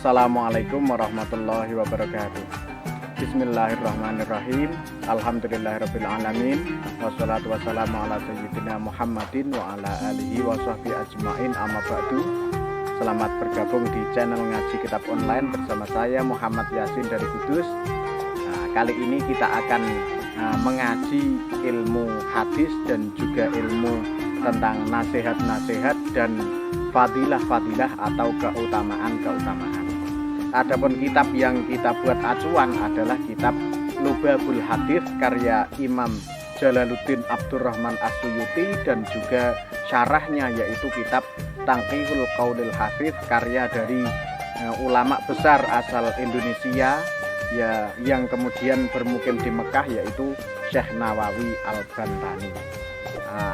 Assalamualaikum warahmatullahi wabarakatuh. Bismillahirrahmanirrahim. Alhamdulillahirrabbilalamin. Wassalatu wassalamu ala sayyidina Muhammadin wa ala alihi wa sahbihi ajma'in, amma ba'du. Selamat bergabung di channel Ngaji Kitab Online bersama saya Muhammad Yasin dari Kudus. Kali ini kita akan mengaji ilmu hadis dan juga ilmu tentang nasihat-nasihat dan fadilah-fadilah atau keutamaan-keutamaan. Adapun kitab yang kita buat acuan adalah kitab Lubabul Hadis karya Imam Jalaluddin Abdurrahman As-Suyuti dan juga syarahnya yaitu kitab Tanqihul Qaulil Hafiz karya dari ulama besar asal Indonesia ya, yang kemudian bermukim di Mekah yaitu Syekh Nawawi Al-Bantani.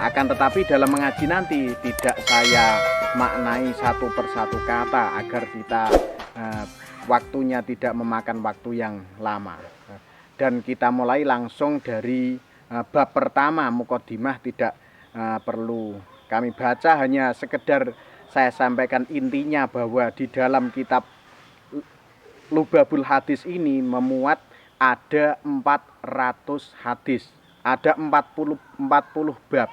Akan tetapi dalam mengaji nanti tidak saya maknai satu persatu kata agar kita waktunya tidak memakan waktu yang lama. Dan kita mulai langsung dari bab pertama, Muqaddimah tidak perlu kami baca, hanya sekedar saya sampaikan intinya bahwa di dalam kitab Lubabul Hadis ini memuat ada 400 hadis. Ada 40 bab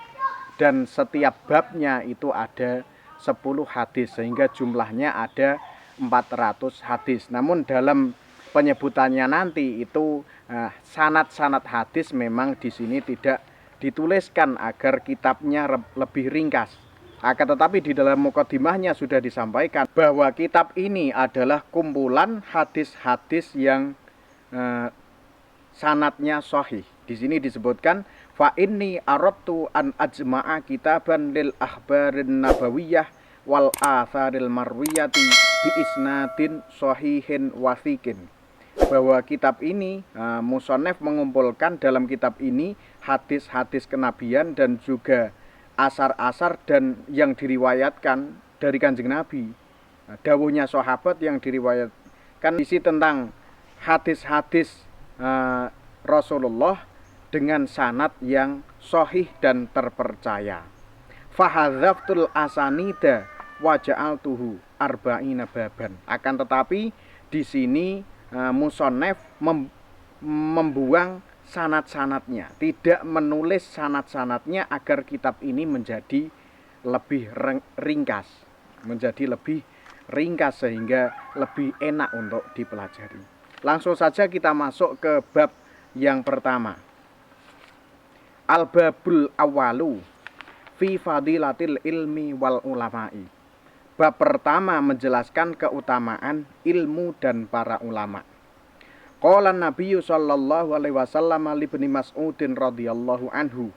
dan setiap babnya itu ada 10 hadis sehingga jumlahnya ada 400 hadis. Namun dalam penyebutannya nanti itu sanad-sanad hadis memang di sini tidak dituliskan agar kitabnya lebih ringkas. Akan tetapi di dalam muqaddimahnya sudah disampaikan bahwa kitab ini adalah kumpulan hadis-hadis yang sanadnya sahih. Di sini disebutkan fa inni aradtu an ajma'a kitaban lil ahbarin nabawiyah wal atharil marwiyati bi isnadin sahihin wathiqin. Bahwa kitab ini musannaf mengumpulkan dalam kitab ini hadis-hadis kenabian dan juga asar-asar dan yang diriwayatkan dari Kanjeng Nabi. Dawuhnya sahabat yang diriwayatkan isi tentang hadis-hadis Rasulullah dengan sanad yang sahih dan terpercaya. Fahadzaftul asanida wa ja'altuhu arba'ina baban. Akan tetapi di sini musannaf membuang sanad-sanadnya, tidak menulis sanad-sanadnya agar kitab ini menjadi lebih ringkas, sehingga lebih enak untuk dipelajari. Langsung saja kita masuk ke bab yang pertama. Al-babul awalu fi fadilatil ilmi wal ulama'i. Bab pertama menjelaskan keutamaan ilmu dan para ulama. Qala Nabi sallallahu alaihi wasallam li Ibnu Mas'udin radhiyallahu anhu.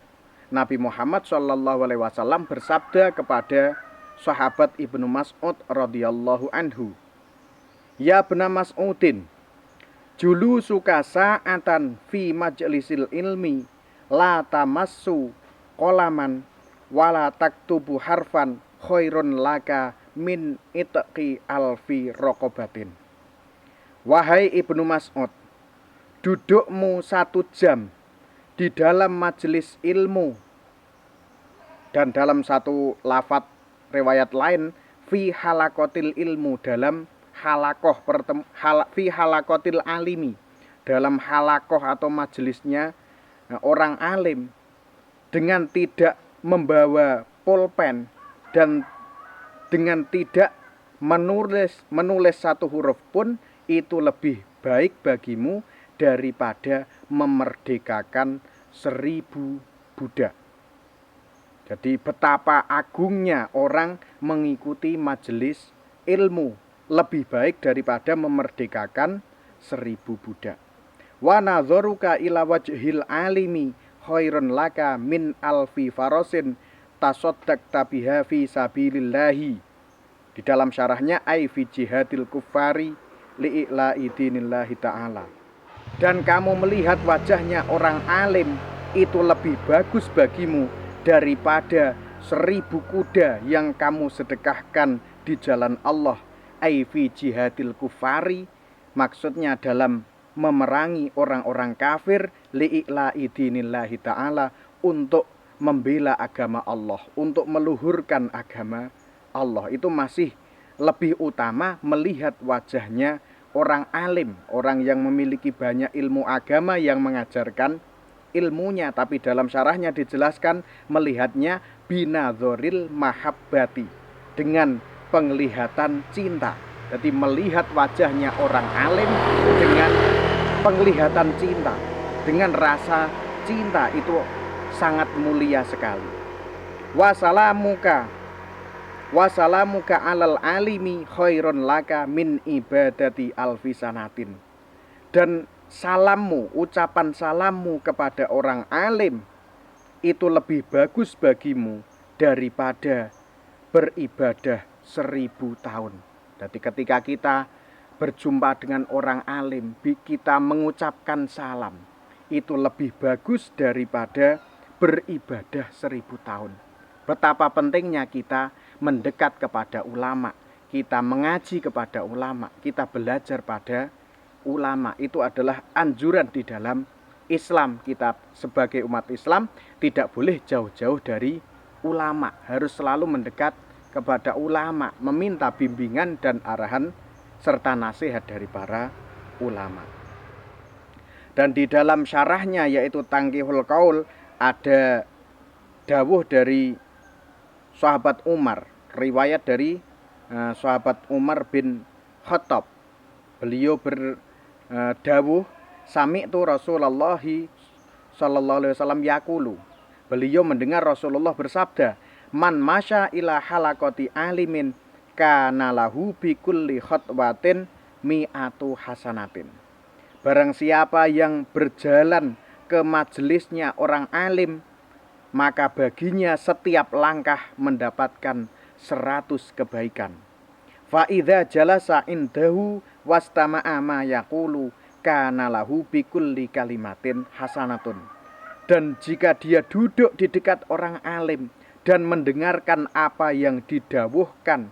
Nabi Muhammad sallallahu alaihi wasallam bersabda kepada sahabat Ibnu Mas'ud radhiyallahu anhu. Ya Ibnu Mas'udin, julu suka sa'atan fi majlisil ilmi la tamassu qalaman wala taktubu harfan khairun laka min itqi alfi raqabatin. Wahai Ibnu Mas'ud, dudukmu 1 jam di dalam majelis ilmu, dan dalam satu lafaz riwayat lain fi halakotil ilmu, dalam halakoh fi halakotil alimi, dalam halakoh atau majelisnya orang alim, dengan tidak membawa pulpen dan dengan tidak menulis satu huruf pun, itu lebih baik bagimu daripada memerdekakan 1000 budak. Jadi betapa agungnya orang mengikuti majelis ilmu, lebih baik daripada memerdekakan 1000 budak. Wa nadharuka ila wajhil alimi khairun laka min alfi farasin tasaddaqta biha fi sabilillahi. Di dalam syarahnya ai fi jihadil kuffari li'ila'i dinillahi ta'ala. Dan kamu melihat wajahnya orang alim itu lebih bagus bagimu daripada 1000 kuda yang kamu sedekahkan di jalan Allah. Ai fi jihadil kuffari, maksudnya dalam memerangi orang-orang kafir, li'ila'i dinillahi ta'ala, untuk membela agama Allah, untuk meluhurkan agama Allah. Itu masih lebih utama melihat wajahnya orang alim, orang yang memiliki banyak ilmu agama yang mengajarkan ilmunya. Tapi dalam syarahnya dijelaskan melihatnya binadzoril mahabbati, dengan penglihatan cinta. Jadi melihat wajahnya orang alim dengan penglihatan cinta, dengan rasa cinta, itu sangat mulia sekali. Wasalamuka alal alimi khairun laka min ibadati alfisanatin. Dan salammu, ucapan salammu kepada orang alim itu lebih bagus bagimu daripada beribadah 1000 tahun. Jadi ketika kita berjumpa dengan orang alim, kita mengucapkan salam, itu lebih bagus daripada beribadah 1000 tahun. Betapa pentingnya kita mendekat kepada ulama, kita mengaji kepada ulama, kita belajar pada ulama. Itu adalah anjuran di dalam Islam. Kita sebagai umat Islam tidak boleh jauh-jauh dari ulama, harus selalu mendekat kepada ulama, meminta bimbingan dan arahan serta nasihat dari para ulama. Dan di dalam syarahnya yaitu Tangkihul Qaul ada dawuh dari sahabat Umar, riwayat dari sahabat Umar bin Khattab. Beliau berdawuh, sami'tu Rasulullah sallallahu alaihi wasallam yaqulu. Beliau mendengar Rasulullah bersabda, man masya ila halaqati alimin kana lahu bi kulli khatwatin mi'atu hasanatin. Barang siapa yang berjalan ke majelisnya orang alim, maka baginya setiap langkah mendapatkan 100 kebaikan. Fa idza jalasa indahu wastama'a ma yaqulu kana lahu bi kulli kalimatin hasanatun. Dan jika dia duduk di dekat orang alim dan mendengarkan apa yang didawuhkan,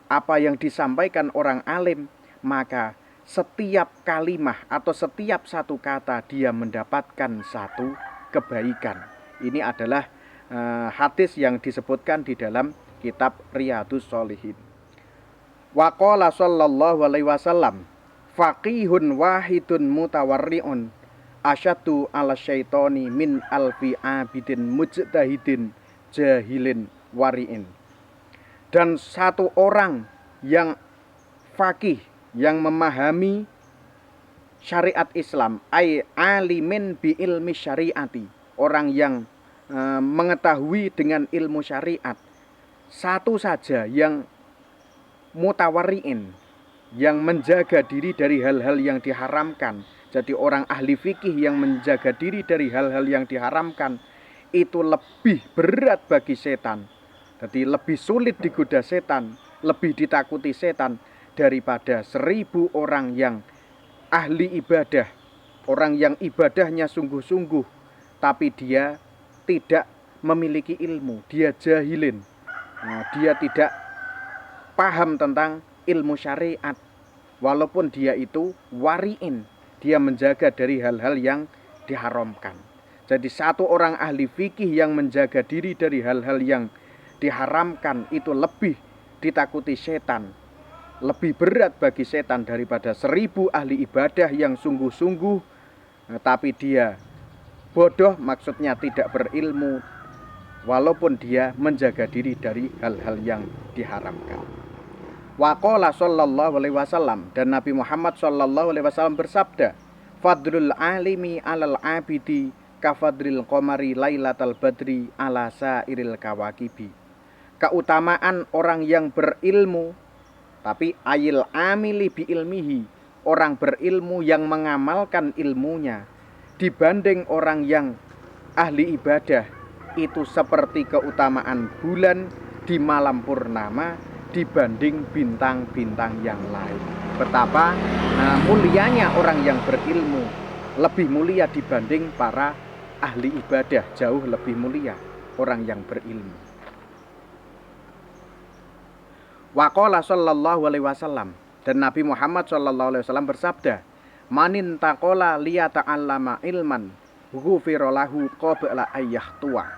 apa yang disampaikan orang alim, maka setiap kalimah atau setiap satu kata dia mendapatkan satu kebaikan. Ini adalah hadis yang disebutkan di dalam kitab Riyadhus Shalihin. Wa qala sallallahu alaihi wasallam, faqihun wahidun mutawarri'un asyaddu ala syaitani min alfi abidin mujtahidin jahilin wari'in. Dan satu orang yang faqih, yang memahami syariat Islam, ai alimin bi ilmi syariati, orang yang mengetahui dengan ilmu syariat, satu saja yang mutawariin, yang menjaga diri dari hal-hal yang diharamkan. Jadi orang ahli fikih yang menjaga diri dari hal-hal yang diharamkan itu lebih berat bagi setan. Jadi lebih sulit digoda setan, lebih ditakuti setan daripada 1000 orang yang ahli ibadah, orang yang ibadahnya sungguh-sungguh, tapi dia tidak memiliki ilmu, dia jahilin, dia tidak paham tentang ilmu syariat, walaupun dia itu wariin, dia menjaga dari hal-hal yang diharamkan. Jadi satu orang ahli fikih yang menjaga diri dari hal-hal yang diharamkan itu lebih ditakuti setan, lebih berat bagi setan daripada 1000 ahli ibadah yang sungguh-sungguh, tapi dia bodoh, maksudnya tidak berilmu, walaupun dia menjaga diri dari hal-hal yang diharamkan. Wa qala sallallahu alaihi wasallam, dan Nabi Muhammad sallallahu alaihi wasallam bersabda, fadlul alimi alal abidi kafadril qamari lailatal badri ala sairil kawakibi. Keutamaan orang yang berilmu, tapi ayil amili bi ilmihi, orang berilmu yang mengamalkan ilmunya, dibanding orang yang ahli ibadah, itu seperti keutamaan bulan di malam purnama dibanding bintang-bintang yang lain. Betapa mulianya orang yang berilmu, lebih mulia dibanding para ahli ibadah, jauh lebih mulia orang yang berilmu. Wa qala sallallahu alaihi wasallam, dan Nabi Muhammad sallallahu alaihi wasallam bersabda, manin taqala liyata'allama ilman ghufira lahu qabla ayyahtua.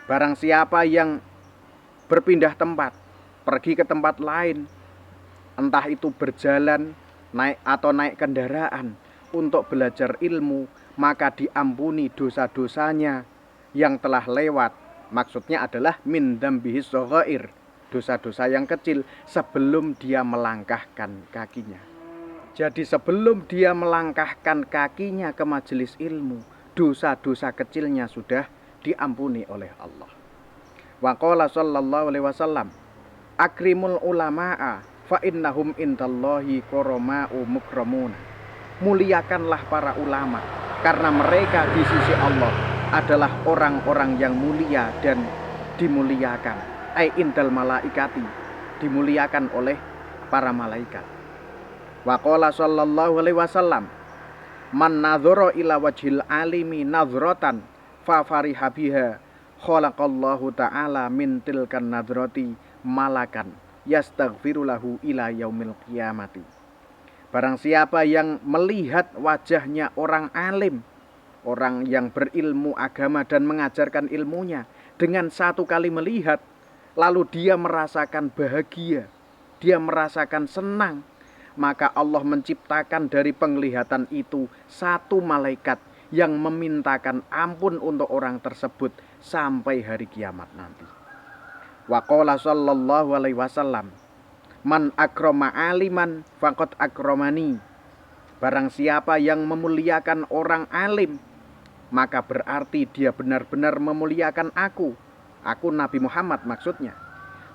Barang siapa yang berpindah tempat, pergi ke tempat lain, entah itu berjalan, naik kendaraan untuk belajar ilmu, maka diampuni dosa-dosanya yang telah lewat. Maksudnya adalah min dzambihis shaghair, dosa-dosa yang kecil sebelum dia melangkahkan kakinya. Jadi sebelum dia melangkahkan kakinya ke majelis ilmu, dosa-dosa kecilnya sudah diampuni oleh Allah. Wa qala sallallahu alaihi wasallam, akrimul ulama'a fa innahum indallahi karama'u mukramuna. Muliakanlah para ulama karena mereka di sisi Allah adalah orang-orang yang mulia dan dimuliakan. Ai indal malaikati, dimuliakan oleh para malaikat. Wa qala sallallahu alaihi wasallam, man nadhara ila wajhil alimi nadhratan fa fariha biha khalaqallahu ta'ala min tilkan nadhrati malakan yastaghfiru lahu ila yaumil qiyamati. Barang siapa yang melihat wajahnya orang alim, orang yang berilmu agama dan mengajarkan ilmunya, dengan satu kali melihat, lalu dia merasakan bahagia, dia merasakan senang, maka Allah menciptakan dari penglihatan itu satu malaikat yang memintakan ampun untuk orang tersebut sampai hari kiamat nanti. Wa qala sallallahu alaihi wasallam, man akrama aliman faqad akramani. Barang siapa yang memuliakan orang alim, maka berarti dia benar-benar memuliakan aku Nabi Muhammad maksudnya.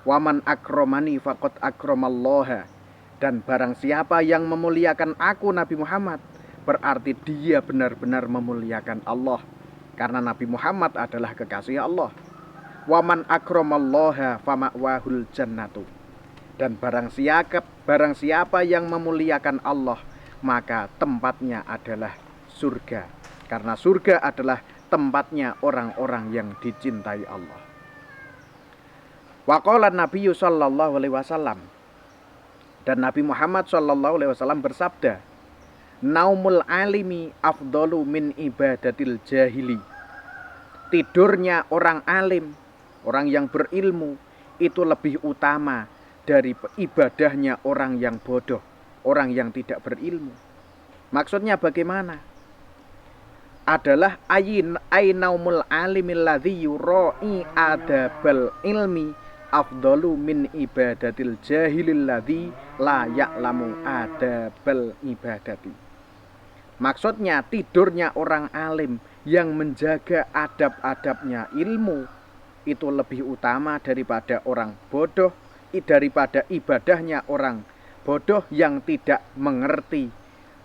Waman akramani faqad akramallaha. Dan barang siapa yang memuliakan aku Nabi Muhammad, berarti dia benar-benar memuliakan Allah, karena Nabi Muhammad adalah kekasih Allah. Waman akramallaha fama'wahul jannatu. Dan barang siapa yang memuliakan Allah, maka tempatnya adalah surga, karena surga adalah tempatnya orang-orang yang dicintai Allah. Wa qala Nabi sallallahu alaihi wasallam, dan Nabi Muhammad sallallahu alaihi wasallam bersabda, naumul alimi afdalu min ibadatil jahili. Tidurnya orang alim, orang yang berilmu, itu lebih utama dari ibadahnya orang yang bodoh, orang yang tidak berilmu. Maksudnya bagaimana? Adalah ainaumul alimil ladzi yura'i adabal ilmi afdalu min ibadatil jahilil ladzi la ya'lamu adabal ibadati. Maksudnya tidurnya orang alim yang menjaga adab-adabnya ilmu itu lebih utama daripada orang bodoh, daripada ibadahnya orang bodoh yang tidak mengerti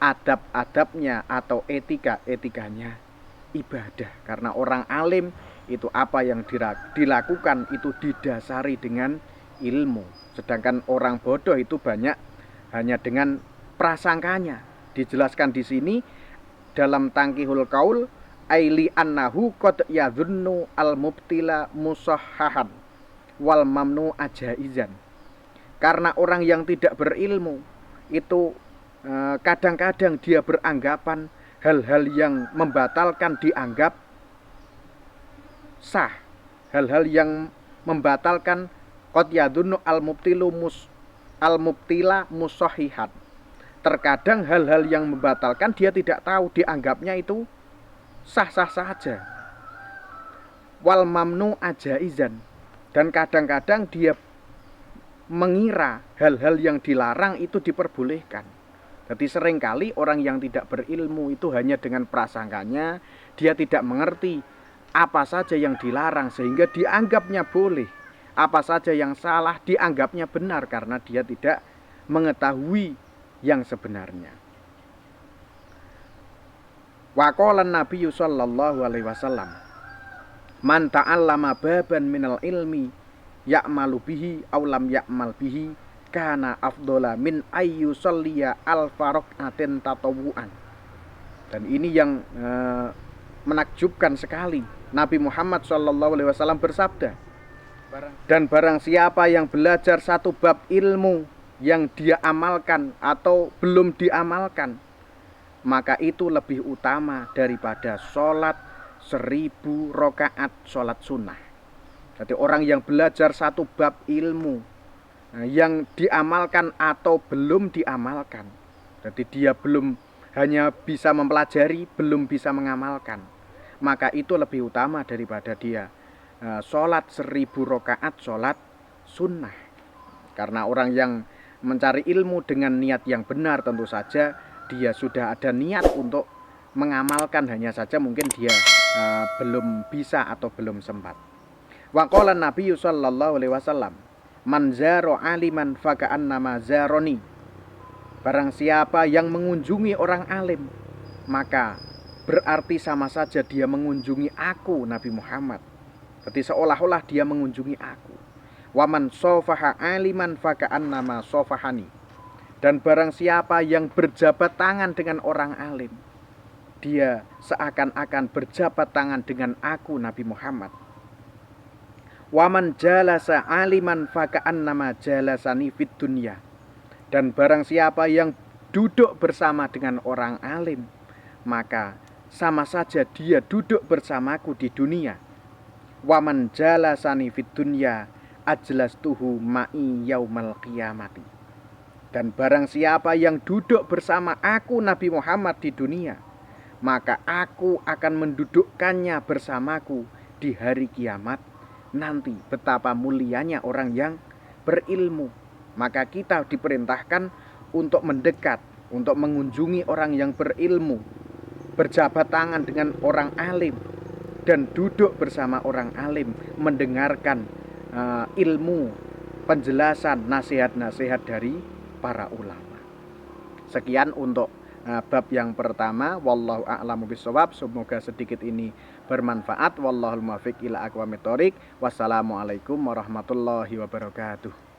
adab-adabnya atau etika-etikanya ibadah. Karena orang alim itu apa yang dilakukan itu didasari dengan ilmu. Sedangkan orang bodoh itu banyak hanya dengan prasangkanya. Dijelaskan di sini dalam Tangkihul Qaul, aili annahu qad yadhunnu al-mubtila musahhahan wal mamnu ajaizan. Karena orang yang tidak berilmu itu kadang-kadang dia beranggapan hal-hal yang membatalkan dianggap sah, hal-hal yang membatalkan qad yadhunnu al-mubtila musahhihan. Terkadang hal-hal yang membatalkan dia tidak tahu, dianggapnya itu sah-sah saja. Wal mamnu ajaizan. Dan kadang-kadang dia mengira hal-hal yang dilarang itu diperbolehkan. Jadi seringkali orang yang tidak berilmu itu hanya dengan prasangkanya, dia tidak mengerti apa saja yang dilarang sehingga dianggapnya boleh. Apa saja yang salah dianggapnya benar karena dia tidak mengetahui yang sebenarnya. Wa qala Nabi sallallahu alaihi wasallam, man ta'allama baban minal ilmi ya'malu bihi aw lam ya'mal bihi kana afdhala min ayyu salliya al-faraqatin tatawuan. Dan ini yang menakjubkan sekali. Nabi Muhammad sallallahu alaihi wasallam bersabda, dan barang siapa yang belajar satu bab ilmu yang dia amalkan atau belum diamalkan, maka itu lebih utama daripada sholat 1000 rakaat sholat sunnah. Jadi orang yang belajar satu bab ilmu yang diamalkan atau belum diamalkan. Jadi dia belum hanya bisa mempelajari, belum bisa mengamalkan. Maka itu lebih utama daripada dia sholat 1000 rakaat sholat sunnah. Karena orang yang mencari ilmu dengan niat yang benar, tentu saja dia sudah ada niat untuk mengamalkan, hanya saja mungkin dia belum bisa atau belum sempat. Wa qala Nabi sallallahu alaihi wasallam, man zaro aliman faka'annama zaroni. Barang siapa yang mengunjungi orang alim, maka berarti sama saja dia mengunjungi aku, Nabi Muhammad. Jadi seolah-olah dia mengunjungi aku. Waman sofaha aliman faka'annama sofahani. Dan barang siapa yang berjabat tangan dengan orang alim, dia seakan-akan berjabat tangan dengan aku, Nabi Muhammad. Waman jalasa aliman faka'annama jalasani fid dunya. Dan barang siapa yang duduk bersama dengan orang alim, maka sama saja dia duduk bersamaku di dunia. Waman jalasani fid dunya ajlastuhu ma'i yaumal qiyamati. Dan barang siapa yang duduk bersama aku, Nabi Muhammad, di dunia, maka aku akan mendudukkannya bersamaku di hari kiamat nanti. Betapa mulianya orang yang berilmu. Maka kita diperintahkan untuk mendekat, untuk mengunjungi orang yang berilmu, berjabat tangan dengan orang alim, dan duduk bersama orang alim, mendengarkan ilmu, penjelasan, nasihat-nasihat dari para ulama. Sekian untuk bab yang pertama. Wallahu a'lamu bishawab. Semoga sedikit ini bermanfaat. Wallahul muwaffiq ila aqwamit thoriq. Wassalamualaikum warahmatullahi wabarakatuh.